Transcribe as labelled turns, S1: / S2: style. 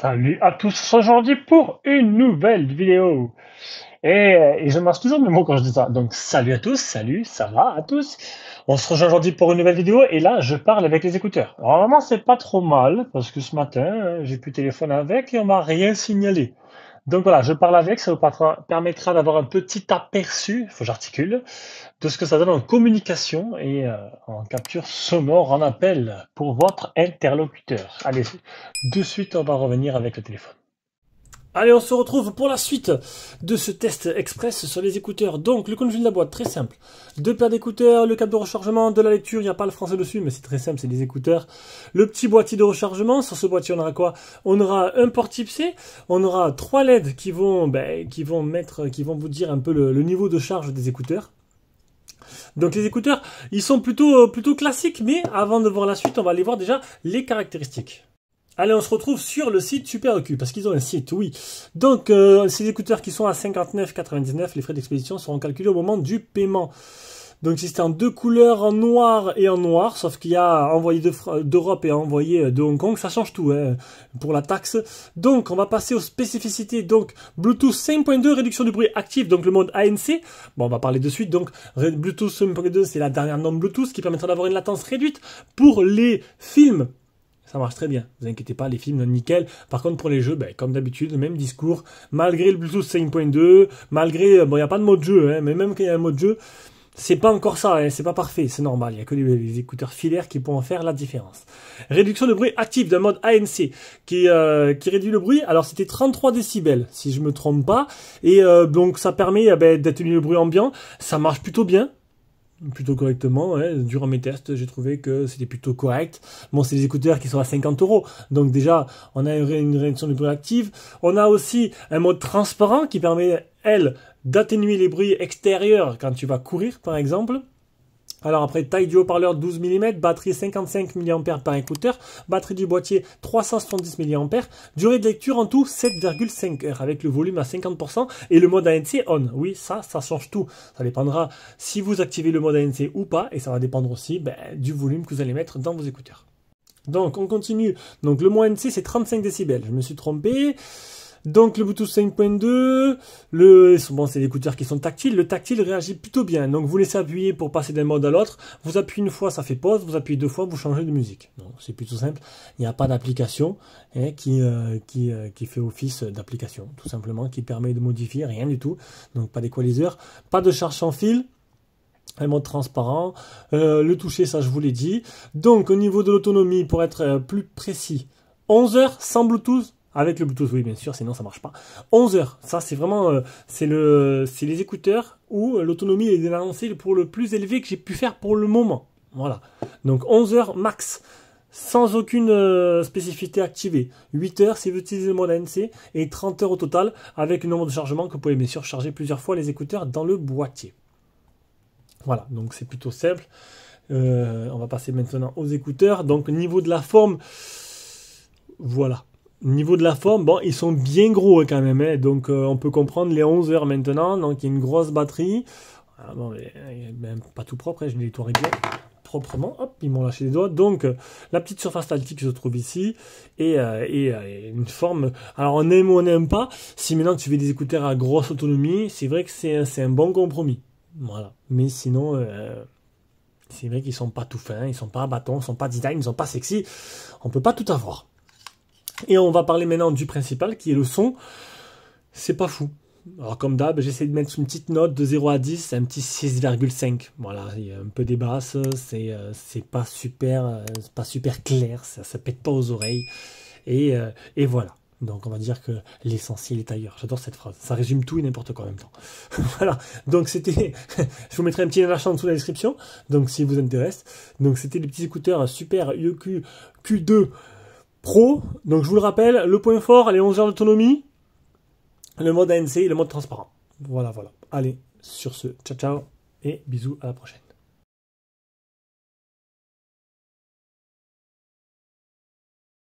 S1: Salut à tous aujourd'hui pour une nouvelle vidéo. Et je marche toujours mes mots quand je dis ça. Donc salut à tous, salut, ça va à tous. On se rejoint aujourd'hui pour une nouvelle vidéo et là je parle avec les écouteurs. Alors normalement c'est pas trop mal parce que ce matin j'ai pu téléphoner avec et on m'a rien signalé. Donc voilà, je parle avec, ça vous permettra d'avoir un petit aperçu, il faut que j'articule, de ce que ça donne en communication et en capture sonore en appel pour votre interlocuteur. Allez, de suite on va revenir avec le téléphone. Allez, on se retrouve pour la suite de ce test express sur les écouteurs. Donc, le contenu de la boîte, très simple. Deux paires d'écouteurs, le câble de rechargement, de la lecture, il n'y a pas le français dessus, mais c'est très simple, c'est des écouteurs. Le petit boîtier de rechargement, sur ce boîtier, on aura quoi? On aura un port type C, on aura 3 LED qui vont vous dire un peu le niveau de charge des écouteurs. Donc les écouteurs, ils sont plutôt classiques, mais avant de voir la suite, on va aller voir déjà les caractéristiques. Allez, on se retrouve sur le site Super EQ, parce qu'ils ont un site, oui. Donc, ces écouteurs qui sont à 59,99, les frais d'expédition seront calculés au moment du paiement. Donc, si c'est en deux couleurs, en noir et en noir, sauf qu'il y a envoyé d'Europe et envoyé de Hong Kong, ça change tout hein, pour la taxe. Donc, on va passer aux spécificités. Donc, Bluetooth 5.2, réduction du bruit actif, donc le mode ANC. Bon, on va parler de suite. Donc, Bluetooth 5.2, c'est la dernière norme Bluetooth qui permettra d'avoir une latence réduite pour les films. Ça marche très bien, ne vous inquiétez pas, les films, nickel. Par contre, pour les jeux, comme d'habitude, le même discours. Malgré le Bluetooth 5.2, malgré, bon, il n'y a pas de mode jeu, hein, mais même quand il y a un mode jeu, c'est pas encore ça, hein, c'est pas parfait, c'est normal. Il n'y a que les écouteurs filaires qui pourront faire la différence. Réduction de bruit actif d'un mode ANC qui réduit le bruit. Alors, c'était 33 décibels, si je me trompe pas. Et donc, ça permet d'atténuer le bruit ambiant. Ça marche plutôt bien. Plutôt correctement, ouais. Durant mes tests, j'ai trouvé que c'était plutôt correct. Bon, c'est des écouteurs qui sont à 50 €. Donc déjà, on a une réduction du bruit active. On a aussi un mode transparent qui permet, elle, d'atténuer les bruits extérieurs quand tu vas courir, par exemple. Alors après, taille du haut-parleur 12 mm, batterie 55 mAh par écouteur, batterie du boîtier 370 mAh, durée de lecture en tout 7,5 heures avec le volume à 50% et le mode ANC on. Oui, ça change tout. Ça dépendra si vous activez le mode ANC ou pas et ça va dépendre aussi du volume que vous allez mettre dans vos écouteurs. Donc on continue. Donc le mode ANC c'est 35 décibels. Je me suis trompé. Donc le Bluetooth 5.2, bon, c'est des écouteurs qui sont tactiles, le tactile réagit plutôt bien. Donc vous laissez appuyer pour passer d'un mode à l'autre, vous appuyez une fois, ça fait pause, vous appuyez deux fois, vous changez de musique. Donc c'est plutôt simple, il n'y a pas d'application hein, qui fait office d'application, tout simplement, qui permet de modifier, rien du tout. Donc pas d'équaliseur, pas de charge sans fil. Un mode transparent, le toucher, ça je vous l'ai dit. Donc au niveau de l'autonomie, pour être plus précis, 11 heures sans Bluetooth. Avec le Bluetooth, oui, bien sûr, sinon ça marche pas. 11 heures, ça c'est vraiment, c'est les écouteurs où l'autonomie est annoncée pour le plus élevé que j'ai pu faire pour le moment. Voilà. Donc 11 heures max, sans aucune spécificité activée. 8 heures si vous utilisez le mode ANC et 30 heures au total avec le nombre de chargements que vous pouvez bien sûr charger plusieurs fois les écouteurs dans le boîtier. Voilà, donc c'est plutôt simple. On va passer maintenant aux écouteurs. Donc niveau de la forme, voilà. Niveau de la forme, bon, ils sont bien gros quand même, hein, donc on peut comprendre les 11 heures maintenant, donc il y a une grosse batterie. Ah, bon, même pas tout propre, hein, je vais nettoyer bien proprement, hop, ils m'ont lâché les doigts. Donc la petite surface taltique qui se trouve ici, et une forme, alors on aime ou on n'aime pas, si maintenant tu veux des écouteurs à grosse autonomie, c'est vrai que c'est un bon compromis. Voilà, mais sinon... c'est vrai qu'ils sont pas tout fins, ils sont pas bâtons, ils sont pas design, ils sont pas sexy, on peut pas tout avoir. Et on va parler maintenant du principal, qui est le son. C'est pas fou. Alors comme d'hab, j'essaie de mettre une petite note de 0 à 10, c'est un petit 6,5. Voilà, il y a un peu des basses, c'est pas super clair, ça pète pas aux oreilles. Et voilà. Donc on va dire que l'essentiel est ailleurs. J'adore cette phrase. Ça résume tout et n'importe quoi en même temps. Voilà. Donc c'était... Je vous mettrai un petit lien en dessous dans la description. Donc si vous intéresse. Donc c'était les petits écouteurs Super EQ Q2 Pro, donc je vous le rappelle, le point fort, les 11 heures d'autonomie, le mode ANC et le mode transparent. Voilà. Allez, sur ce, ciao ciao et bisous, à la prochaine.